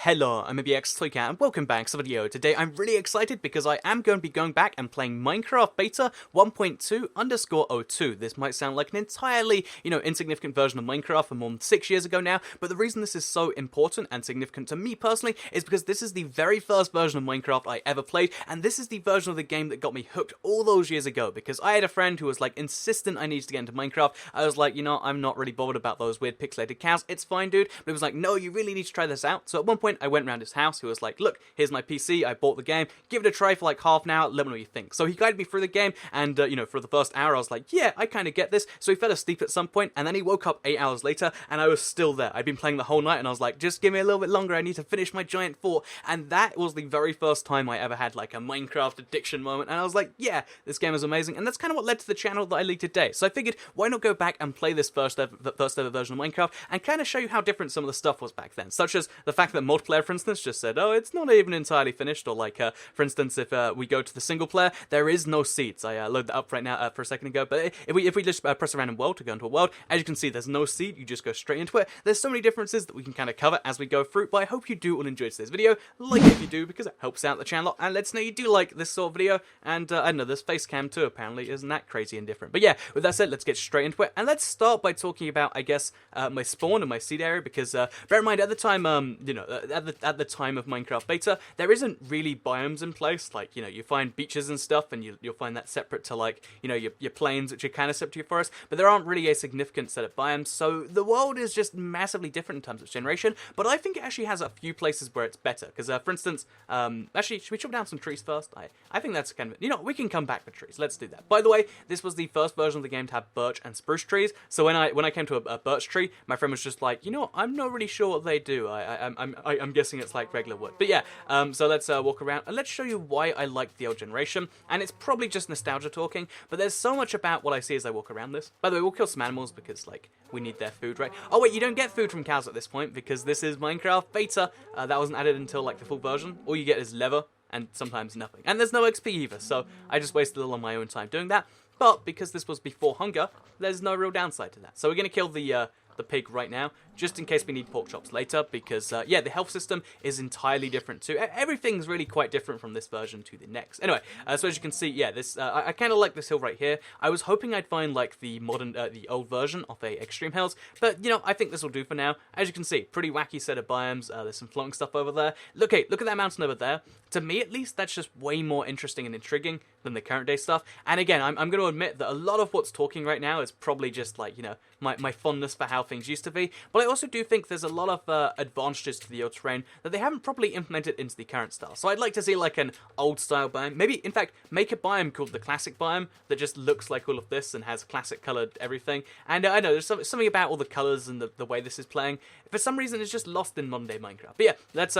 Hello, I'm MBX and welcome back to the video. Today I'm really excited because I am going to be going back and playing Minecraft Beta 1.2_02. This might sound like an entirely, insignificant version of Minecraft from more than 6 years ago now, but the reason this is so important and significant to me personally is because this is the very first version of Minecraft I ever played, and this is the version of the game that got me hooked all those years ago, because I had a friend who was like insistent I needed to get into Minecraft. I was like, I'm not really bothered about those weird pixelated cows, it's fine dude, but he was like, no, you really need to try this out. So at one point I went around his house, he was like, look, here's my PC, I bought the game, give it a try for like half an hour, let me know what you think. So he guided me through the game, and for the first hour I was like, yeah, I kind of get this. So he fell asleep at some point, and then he woke up 8 hours later, and I was still there. I'd been playing the whole night, and I was like, just give me a little bit longer, I need to finish my giant fort. And that was the very first time I ever had like a Minecraft addiction moment, and I was like, yeah, this game is amazing, and that's kind of what led to the channel that I lead today. So I figured, why not go back and play this first ever version of Minecraft, and kind of show you how different some of the stuff was back then, such as the fact that multiplayer, for instance, just said, oh, it's not even entirely finished, or like, for instance, if we go to the single player, there is no seeds. I loaded that up right now for a second ago, but if we just press a random world to go into a world, as you can see, there's no seed, you just go straight into it. There's so many differences that we can kind of cover as we go through, but I hope you do all enjoy today's video. Like if you do, because it helps out the channel, and lets us know you do like this sort of video, and I don't know, there's face cam too, apparently, isn't that crazy and different? But yeah, with that said, let's get straight into it, and let's start by talking about, I guess, my spawn and my seed area, because bear in mind, at the time, at the time of Minecraft Beta, there isn't really biomes in place. Like, you find beaches and stuff, and you'll find that separate to, like, your plains, which are kind of separate to your forest, but there aren't really a significant set of biomes, so the world is just massively different in terms of generation, but I think it actually has a few places where it's better, because, for instance, actually, should we chop down some trees first? I think that's kind of, we can come back for trees, let's do that. By the way, this was the first version of the game to have birch and spruce trees, so when I came to a birch tree, my friend was just like, I'm not really sure what they do, I'm guessing it's like regular wood. But yeah, so let's walk around, and let's show you why I like the old generation, and it's probably just nostalgia talking, but there's so much about what I see as I walk around this. By the way, we'll kill some animals, because, like, we need their food, right? Oh wait, you don't get food from cows at this point, because this is Minecraft Beta, that wasn't added until, like, the full version. All you get is leather, and sometimes nothing. And there's no XP either, so I just wasted a little of my own time doing that, but because this was before hunger, there's no real downside to that. So we're gonna kill the pig right now, just in case we need pork chops later, because yeah, the health system is entirely different too. Everything's really quite different from this version to the next. Anyway, so as you can see, yeah, this I kind of like this hill right here. I was hoping I'd find like the modern, the old version of a extreme hills, but I think this will do for now. As you can see, pretty wacky set of biomes. There's some floating stuff over there. Look at that mountain over there. To me, at least, that's just way more interesting and intriguing than the current day stuff. And again, I'm going to admit that a lot of what's talking right now is probably just like, my fondness for how things used to be. But I also do think there's a lot of advantages to the old terrain that they haven't probably implemented into the current style. So I'd like to see like an old style biome. Maybe, in fact, make a biome called the classic biome that just looks like all of this and has classic colored everything. And I know there's something about all the colors and the way this is playing. For some reason, it's just lost in modern day Minecraft. But yeah, let's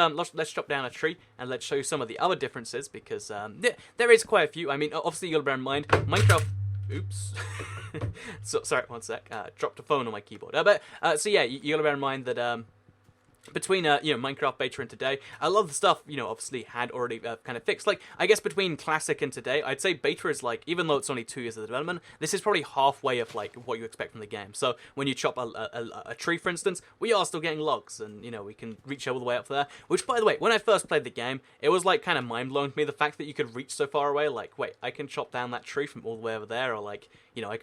chop down a tree and let's show you some of the other differences, because there is quite a few. I mean, obviously you gotta bear in mind, Minecraft. Oops. So, sorry, one sec. Dropped a phone on my keyboard. So yeah, you gotta bear in mind that between Minecraft Beta and today, a lot of the stuff obviously had already kind of fixed. Like, I guess between classic and today, I'd say Beta is like, even though it's only 2 years of development, this is probably halfway of like what you expect from the game. So when you chop a tree, for instance, we are still getting logs, and we can reach all the way up there. Which, by the way, when I first played the game, it was like kind of mind blowing to me, the fact that you could reach so far away. Like, wait, I can chop down that tree from all the way over there, or like,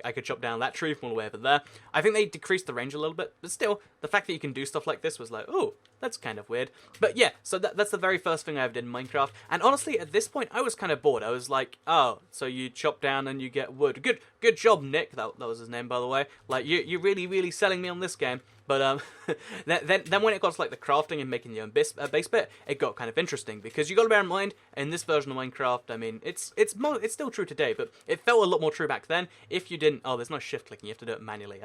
I could chop down that tree from all the way over there. I think they decreased the range a little bit, but still, the fact that you can do stuff like this was like, oh, that's kind of weird. But yeah, so that's the very first thing I ever did in Minecraft. And honestly, at this point, I was kind of bored. I was like, oh, so you chop down and you get wood. Good job, Nick. That was his name, by the way. Like, you're really selling me on this game. But then when it got to like the crafting and making your own base bit, it got kind of interesting, because you got to bear in mind, in this version of Minecraft, I mean, it's still true today, but it felt a lot more true back then. If you didn't, oh, there's no shift clicking, you have to do it manually.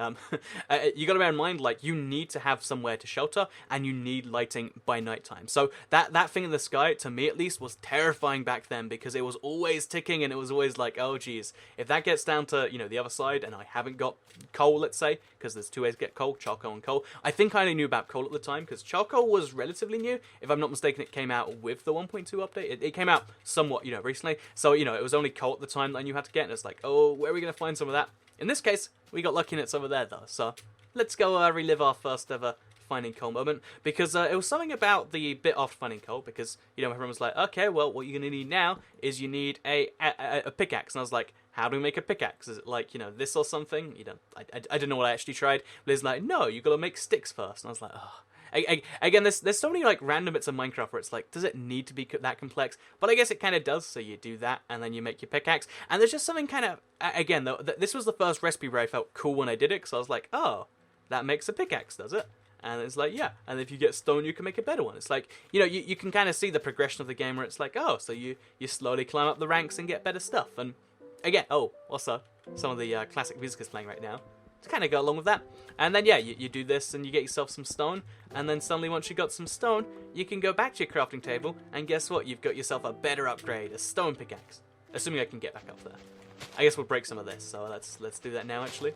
You got to bear in mind, like, you need to have somewhere to shelter, and you need lighting by nighttime. So that thing in the sky, to me at least, was terrifying back then, because it was always ticking, and it was always like, oh geez, if that gets down to the other side, and I haven't got coal, let's say, because there's 2 ways to get coal, charcoal and coal. I think I only knew about coal at the time, because charcoal was relatively new. If I'm not mistaken, it came out with the 1.2 update. It came out somewhat, recently. So, it was only coal at the time that I knew how to get, and it's like, oh, where are we going to find some of that? In this case, we got lucky and it's over there, though. So, let's go relive our first ever finding coal moment, because it was something about the bit after finding coal, because, you know, everyone was like, okay, well, what you're going to need now is you need a pickaxe. And I was like, how do we make a pickaxe? Is it like, you know, this or something? You know, I don't know what I actually tried, but it's like, no, you got to make sticks first. And I was like, oh. Again, there's so many like random bits of Minecraft where it's like, does it need to be that complex? But I guess it kind of does. So you do that, and then you make your pickaxe. And there's just something kind of, again, though, this was the first recipe where I felt cool when I did it, because I was like, oh, that makes a pickaxe, does it? And it's like, yeah. And if you get stone, you can make a better one. It's like, you know, you can kind of see the progression of the game where it's like, oh, so you slowly climb up the ranks and get better stuff. And again, oh, also, some of the classic music is playing right now. To kind of go along with that. And then, yeah, you do this and you get yourself some stone. And then suddenly, once you got some stone, you can go back to your crafting table. And guess what? You've got yourself a better upgrade, a stone pickaxe. Assuming I can get back up there. I guess we'll break some of this. So let's do that now, actually.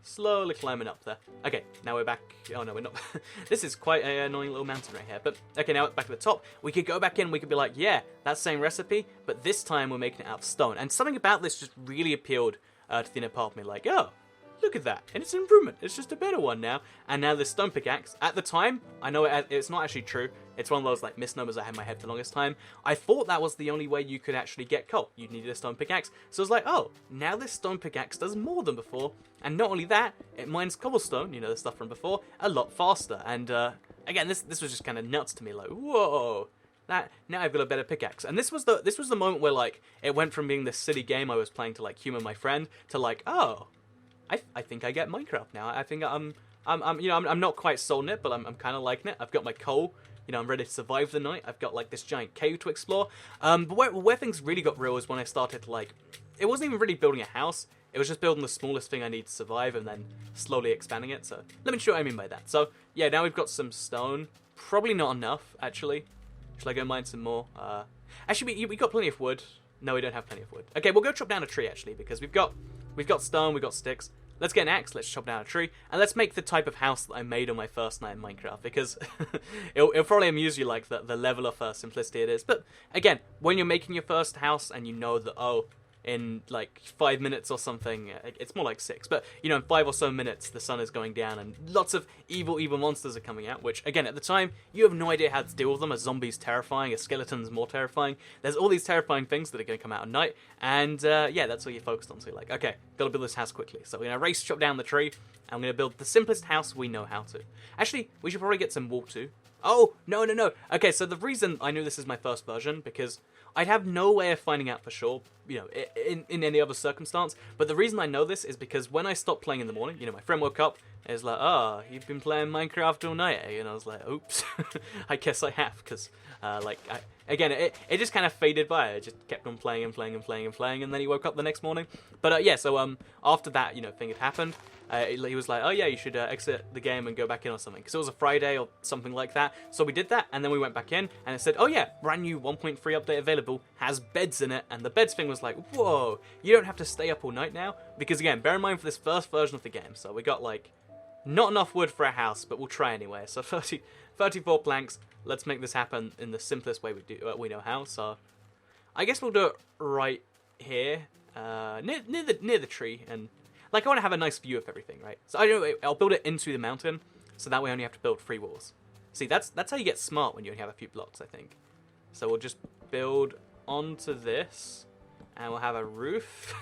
Slowly climbing up there. Okay, now we're back. Oh, no, we're not. This is quite an annoying little mountain right here. But, okay, now back to the top. We could go back in. We could be like, yeah, that same recipe. But this time, we're making it out of stone. And something about this just really appealed to the inner part of me. Like, oh, look at that, and it's an improvement. It's just a better one now. And now this stone pickaxe, at the time, I know it's not actually true. It's one of those like misnomers I had in my head for the longest time. I thought that was the only way you could actually get coal. You needed a stone pickaxe. So I was like, oh, now this stone pickaxe does more than before. And not only that, it mines cobblestone, you know, the stuff from before, a lot faster. And again, this was just kind of nuts to me. Like, whoa. Now I've got a better pickaxe. And this was the moment where like it went from being this silly game I was playing to like humor my friend to like, oh, I think I get Minecraft now. I think I'm not quite sold it, but I'm kind of liking it. I've got my coal. You know, I'm ready to survive the night. I've got like this giant cave to explore. But where things really got real is when I started like, it wasn't even really building a house. It was just building the smallest thing I need to survive and then slowly expanding it. So let me show you what I mean by that. So yeah, now we've got some stone. Probably not enough, actually. Should I go mine some more? Actually, we got plenty of wood. No, we don't have plenty of wood. Okay, we'll go chop down a tree actually, because we've got stone, we've got sticks. Let's get an axe, let's chop down a tree, and let's make the type of house that I made on my first night in Minecraft, because it'll probably amuse you like the level of simplicity it is. But again, when you're making your first house and you know that, oh, in like 5 minutes or something, it's more like 6, but you know, in 5 or so minutes the sun is going down and lots of evil monsters are coming out, which again, at the time, you have no idea how to deal with them. A zombie's terrifying, a skeleton's more terrifying. There's all these terrifying things that are going to come out at night, and yeah, that's what you're focused on. So you're like, okay, gotta build this house quickly. So we're gonna race chop down the tree, and I'm gonna build the simplest house we know how to. Actually, we should probably get some wool too. Oh, no. Okay, so the reason I knew this is my first version, because I'd have no way of finding out for sure, you know, in any other circumstance. But the reason I know this is because when I stopped playing in the morning, you know, my friend woke up and was like, oh, you've been playing Minecraft all night, eh? And I was like, oops, I guess I have, because, again, it just kind of faded by. I just kept on playing, and then he woke up the next morning. But, yeah, so after that, you know, thing had happened, he was like, oh yeah, you should exit the game and go back in or something, because it was a Friday or something like that. So we did that, and then we went back in, and it said, oh yeah, brand new 1.3 update available, has beds in it. And the beds thing was like, whoa, you don't have to stay up all night now, because again, bear in mind for this first version of the game, so we got like not enough wood for a house, but we'll try anyway. So 34 planks. Let's make this happen in the simplest way we know how. So I guess we'll do it right here, near the tree, and like, I want to have a nice view of everything, right? So I'll build it into the mountain, so that way I only have to build 3 walls. See, that's how you get smart when you only have a few blocks, I think. So we'll just build onto this, and we'll have a roof.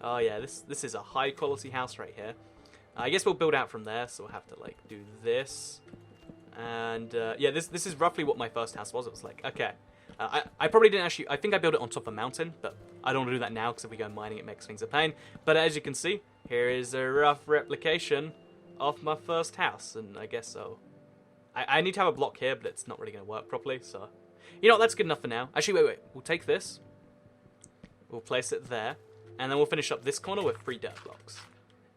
Oh yeah, this is a high quality house right here. I guess we'll build out from there, so we'll have to like do this. And yeah, this is roughly what my first house was. It was like, okay. I probably didn't actually, I think I built it on top of a mountain, but I don't want to do that now because if we go mining it makes things a pain. But as you can see, here is a rough replication of my first house, and I guess so. I need to have a block here, but it's not really going to work properly, so. You know what, that's good enough for now. Actually, wait, we'll take this, we'll place it there, and then we'll finish up this corner with 3 dirt blocks.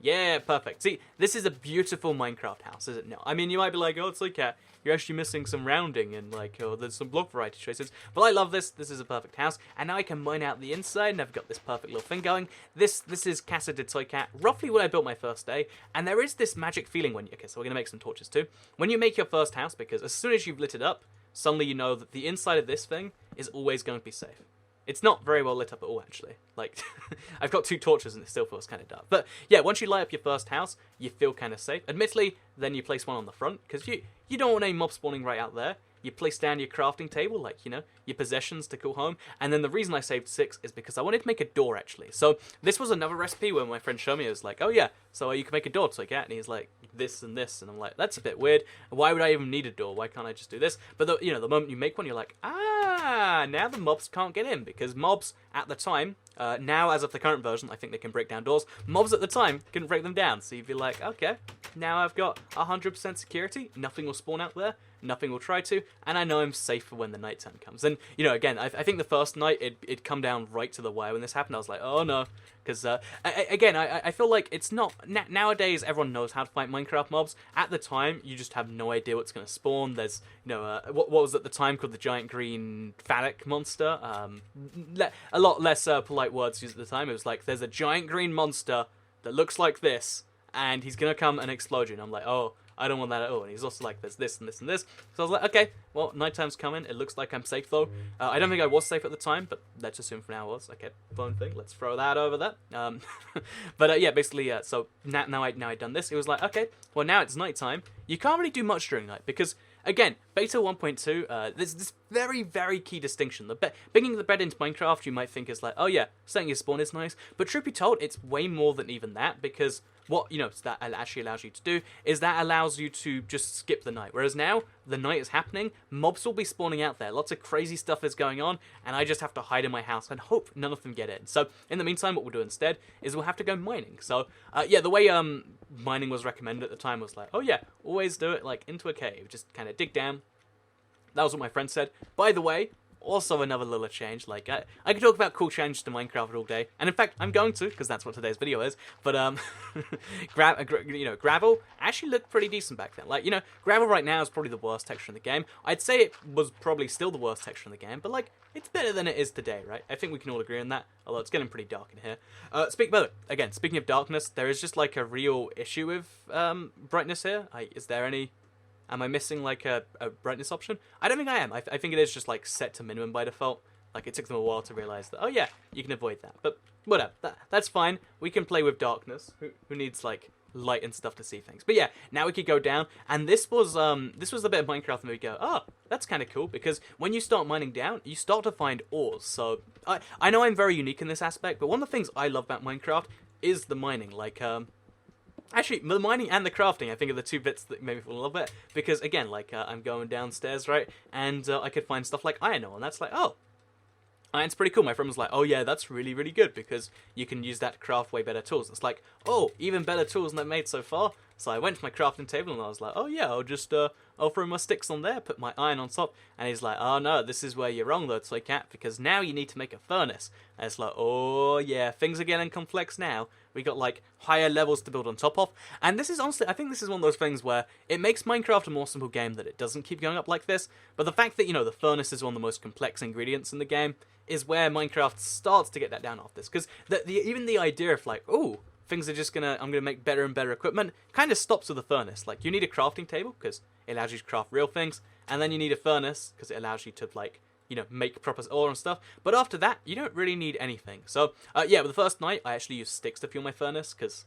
Yeah, perfect. See, this is a beautiful Minecraft house, is it not? I mean, you might be like, oh, it's like you're actually missing some rounding and like, oh, there's some block variety choices. But I love this. This is a perfect house. And now I can mine out the inside, and I've got this perfect little thing going. This is Casa de Toy Cat, roughly what I built my first day. And there is this magic feeling when you... Okay, so we're going to make some torches too. When you make your first house, because as soon as you've lit it up, suddenly you know that the inside of this thing is always going to be safe. It's not very well lit up at all, actually. Like, I've got 2 torches and it still feels kind of dark. But yeah, once you light up your first house, you feel kind of safe. Admittedly, then you place one on the front, because you don't want any mob spawning right out there. You place down your crafting table, like, you know, your possessions to call home. And then the reason I saved 6 is because I wanted to make a door, actually. So this was another recipe where my friend showed me. It was like, oh yeah, so you can make a door to get. And he's like, this and this. And I'm like, that's a bit weird. Why would I even need a door? Why can't I just do this? But, the moment you make one, you're like, now the mobs can't get in. Because mobs, at the time, now as of the current version, I think they can break down doors. Mobs at the time couldn't break them down. So you'd be like, okay, now I've got 100% security. Nothing will spawn out there. Nothing will try to, and I know I'm safe for when the nighttime comes. And, you know, again, I think the first night, it'd come down right to the wire when this happened. I was like, oh no, because, I feel like it's not, nowadays, everyone knows how to fight Minecraft mobs. At the time, you just have no idea what's going to spawn. There's, you know, what was at the time called the giant green phallic monster. A lot less polite words used at the time. It was like, there's a giant green monster that looks like this, and he's going to come and explode you. And I'm like, oh, I don't want that at all. And he's also like, there's this and this and this. So I was like, okay, well, nighttime's coming. It looks like I'm safe, though. I don't think I was safe at the time, but let's assume for now I was. Okay, phone thing. Let's throw that over there. But yeah, basically, so now I'd done this. It was like, okay, well, now it's nighttime. You can't really do much during night because, again, Beta 1.2, there's this very, very key distinction. Bringing the bed into Minecraft, you might think is like, oh yeah, setting your spawn is nice. But truth be told, it's way more than even that, because what, you know, that actually allows you to do is that allows you to just skip the night. Whereas now, the night is happening, mobs will be spawning out there, lots of crazy stuff is going on, and I just have to hide in my house and hope none of them get in. So, in the meantime, what we'll do instead is we'll have to go mining. So, yeah, the way mining was recommended at the time was like, oh yeah, always do it like into a cave, just kind of dig down. That was what my friend said. By the way, also another little change. Like, I could talk about cool changes to Minecraft all day, and in fact, I'm going to, because that's what today's video is. But gravel actually looked pretty decent back then. Like, you know, gravel right now is probably the worst texture in the game. I'd say it was probably still the worst texture in the game, but like, it's better than it is today, right? I think we can all agree on that. Although it's getting pretty dark in here. Speaking of darkness, there is just like a real issue with brightness here. Is there any? Am I missing, like, a brightness option? I don't think I am. I think it is just, like, set to minimum by default. Like, it took them a while to realize that, oh, yeah, you can avoid that. But whatever. That's fine. We can play with darkness. Who needs, like, light and stuff to see things? But, yeah, now we could go down. And this was the bit of Minecraft where we go, oh, that's kind of cool. Because when you start mining down, you start to find ores. So, I know I'm very unique in this aspect, but one of the things I love about Minecraft is the mining. Like, actually, the mining and the crafting, I think, are the 2 bits that made me fall in love with it. Because, again, like, I'm going downstairs, right? And I could find stuff like iron ore, and that's like, oh, iron's pretty cool. My friend was like, oh, yeah, that's really, really good, because you can use that to craft way better tools. It's like, oh, even better tools than I've made so far. So I went to my crafting table, and I was like, oh, yeah, I'll throw my sticks on there, put my iron on top. And he's like, oh, no, this is where you're wrong, though, Toy Cat, because now you need to make a furnace. And it's like, oh, yeah, things are getting complex now. We got, like, higher levels to build on top of. And this is, honestly, I think this is one of those things where it makes Minecraft a more simple game that it doesn't keep going up like this. But the fact that, you know, the furnace is one of the most complex ingredients in the game is where Minecraft starts to get that down off this. Because even the idea of, like, ooh, things are just I'm gonna make better and better equipment, kind of stops with the furnace. Like, you need a crafting table, because it allows you to craft real things, and then you need a furnace, because it allows you to, like, you know, make proper ore and stuff. But after that, you don't really need anything. So, yeah, but the first night, I actually used sticks to fuel my furnace, because,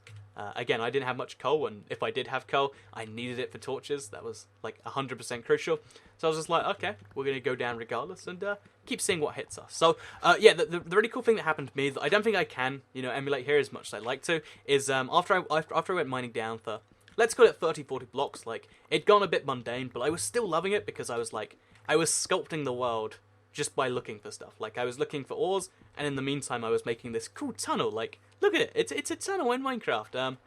again, I didn't have much coal, and if I did have coal, I needed it for torches. That was, like, 100% crucial. So I was just like, okay, we're going to go down regardless, and keep seeing what hits us. So, yeah, the really cool thing that happened to me, that I don't think I can, you know, emulate here as much as I'd like to, is after I went mining down for, let's call it 30, 40 blocks, like, it'd gone a bit mundane, but I was still loving it, because I was, like, I was sculpting the world just by looking for stuff. Like, I was looking for ores, and in the meantime, I was making this cool tunnel. Like, look at it. It's a tunnel in Minecraft.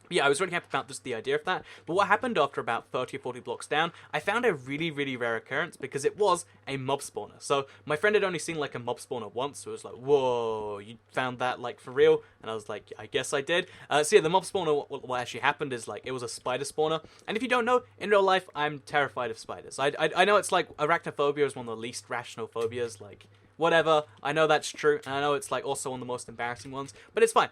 Yeah, I was really happy about just the idea of that. But what happened after about 30 or 40 blocks down, I found a really, really rare occurrence, because it was a mob spawner. So my friend had only seen, like, a mob spawner once, so it was like, whoa, you found that, like, for real? And I was like, I guess I did. So yeah, the mob spawner, what actually happened is, like, it was a spider spawner. And if you don't know, in real life, I'm terrified of spiders. I know it's like, arachnophobia is one of the least rational phobias, like, whatever. I know that's true, and I know it's like also one of the most embarrassing ones, but it's fine.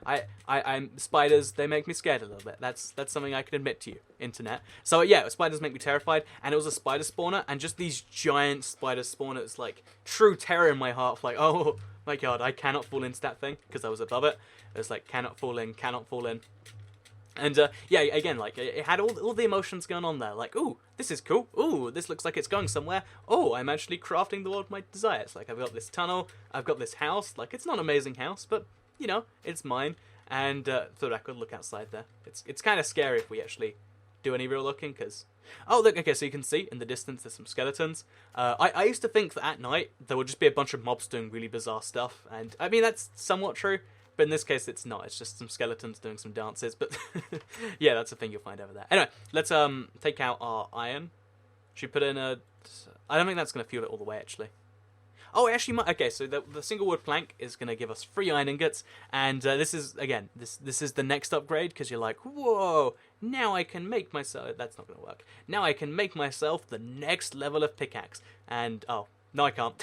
I'm spiders. They make me scared a little bit. That's something I can admit to you, internet. So yeah, spiders make me terrified, and it was a spider spawner, and just these giant spider spawners, like true terror in my heart. Like, oh my god, I cannot fall into that thing because I was above it. It was like cannot fall in, cannot fall in. And, yeah, again, like, it had all the emotions going on there. Like, ooh, this is cool. Ooh, this looks like it's going somewhere. Oh, I'm actually crafting the world of my desires. Like, I've got this tunnel. I've got this house. Like, it's not an amazing house, but, you know, it's mine. And, thought I could look outside there. It's kind of scary if we actually do any real looking, because... Oh, look, okay, so you can see in the distance there's some skeletons. I used to think that at night there would just be a bunch of mobs doing really bizarre stuff. And, I mean, that's somewhat true. But in this case, it's not. It's just some skeletons doing some dances. But yeah, that's the thing you'll find over there. Anyway, let's take out our iron. Should we put in a... I don't think that's going to fuel it all the way, actually. Oh, it actually might... Okay, so the single wood plank is going to give us 3 iron ingots. And this is, again, this is the next upgrade. Because you're like, whoa, now I can make myself... That's not going to work. Now I can make myself the next level of pickaxe. And, oh... No, I can't.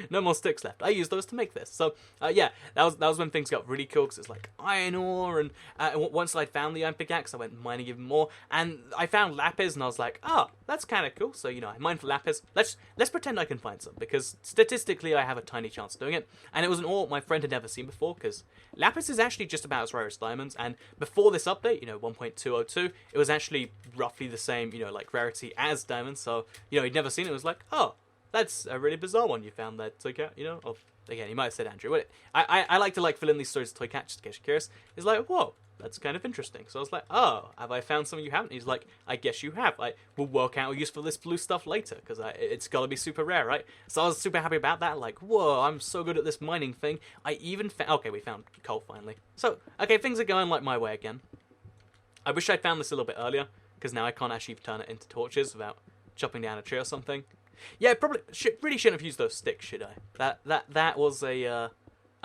No more sticks left. I used those to make this. So, yeah, that was when things got really cool, because it's like iron ore, and once I found the iron pickaxe, I went mining even more, and I found lapis, and I was like, oh, that's kind of cool. So, you know, I mined for lapis. Let's pretend I can find some, because statistically, I have a tiny chance of doing it, and it was an ore my friend had never seen before, because lapis is actually just about as rare as diamonds, and before this update, you know, 1.202, it was actually roughly the same, you know, like, rarity as diamonds, so, you know, he'd never seen it. It was like, oh, that's a really bizarre one you found there, Toycat, you know? Oh, again, he might have said Andrew. But I like to, like, fill in these stories to Toycat, just in case you're curious. He's like, whoa, that's kind of interesting. So I was like, oh, have I found something you haven't? He's like, I guess you have. We'll work out a use for this blue stuff later, because it's got to be super rare, right? So I was super happy about that. Like, whoa, I'm so good at this mining thing. I even found... Okay, we found coal, finally. So, okay, things are going, like, my way again. I wish I'd found this a little bit earlier, because now I can't actually turn it into torches without chopping down a tree or something. Yeah, probably really shouldn't have used those sticks, should I? That was a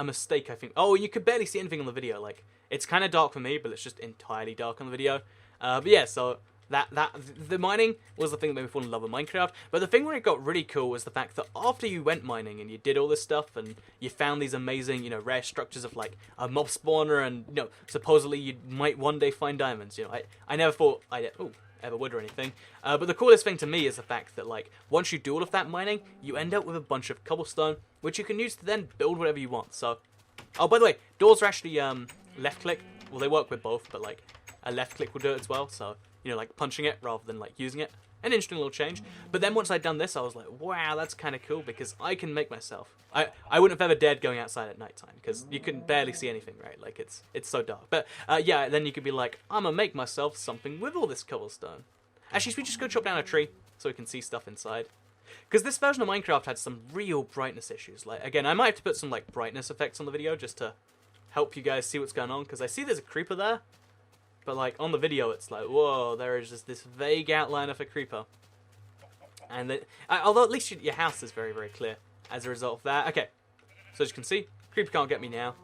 mistake, I think. Oh, you could barely see anything on the video. Like, it's kind of dark for me, but it's just entirely dark on the video. But yeah, so the mining was the thing that made me fall in love with Minecraft. But the thing where it got really cool was the fact that after you went mining and you did all this stuff and you found these amazing, you know, rare structures of like a mob spawner, and you know, supposedly you might one day find diamonds. You know, I never thought ever would or anything. But the coolest thing to me is the fact that, like, once you do all of that mining, you end up with a bunch of cobblestone, which you can use to then build whatever you want. So, oh, by the way, doors are actually left click. Well, they work with both, but like a left click will do it as well. So, you know, like punching it rather than like using it. An interesting little change. But then once I'd done this, I was like, wow, that's kind of cool, because I can make myself. I wouldn't have ever dared going outside at nighttime, because you can barely see anything, right? Like, it's so dark. But, yeah, then you could be like, I'm gonna make myself something with all this cobblestone. Actually, should we just go chop down a tree so we can see stuff inside? Because this version of Minecraft had some real brightness issues. Like, again, I might have to put some, like, brightness effects on the video just to help you guys see what's going on, because I see there's a creeper there. But, like, on the video, it's like, whoa, there is just this vague outline of a creeper. And although at least your house is very, very clear as a result of that. Okay, so as you can see, creeper can't get me now.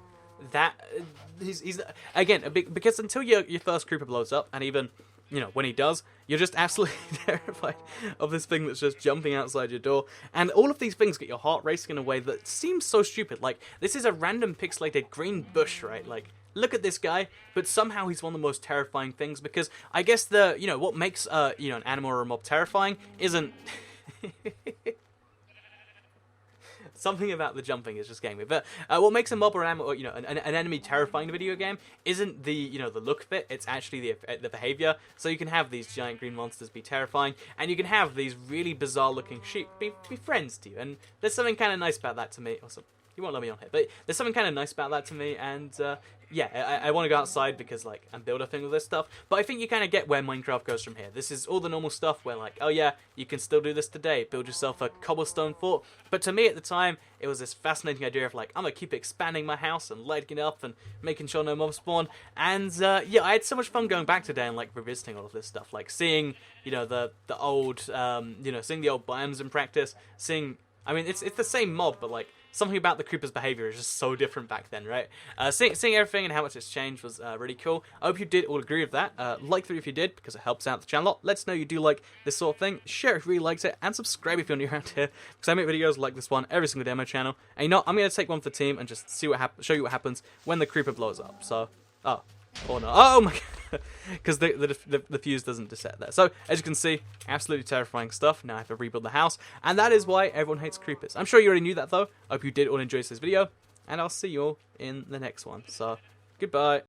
He's again, because until your first creeper blows up, and even, you know, when he does, you're just absolutely terrified of this thing that's just jumping outside your door. And all of these things get your heart racing in a way that seems so stupid. Like, this is a random pixelated green bush, right? Like, look at this guy, but somehow he's one of the most terrifying things, because I guess what makes, you know, an animal or a mob terrifying isn't... Something about the jumping is just getting me. But what makes a mob or an animal, or, you know, an enemy terrifying in a video game isn't the, you know, the look of it. It's actually the behavior. So you can have these giant green monsters be terrifying, and you can have these really bizarre looking sheep be friends to you. And there's something kind of nice about that to me. Also, you won't let me on here, but there's something kind of nice about that to me. And yeah, I want to go outside because, like, I'm build a thing with this stuff. But I think you kind of get where Minecraft goes from here. This is all the normal stuff where, like, oh yeah, you can still do this today. Build yourself a cobblestone fort. But to me at the time, it was this fascinating idea of, like, I'm going to keep expanding my house and lighting it up and making sure no mobs spawn. And, yeah, I had so much fun going back today and, like, revisiting all of this stuff. Like, seeing, you know, the old, you know, seeing the old biomes in practice, seeing I mean, it's the same mob, but like something about the creeper's behavior is just so different back then, right? Seeing everything and how much it's changed was really cool. I hope you did all agree with that. Like the video if you did, because it helps out the channel a lot. Let us know you do like this sort of thing. Share if you really liked it, and subscribe if you're new around here, because I make videos like this one every single day on my channel. And you know, I'm gonna take one for the team and just see what show you what happens when the creeper blows up. So, oh no, oh my god, because the fuse doesn't reset there. So as you can see, absolutely terrifying stuff. Now I have to rebuild the house, and that is why everyone hates creepers. I'm sure you already knew that though. I hope you did all enjoy this video, and I'll see you all in the next one. So goodbye.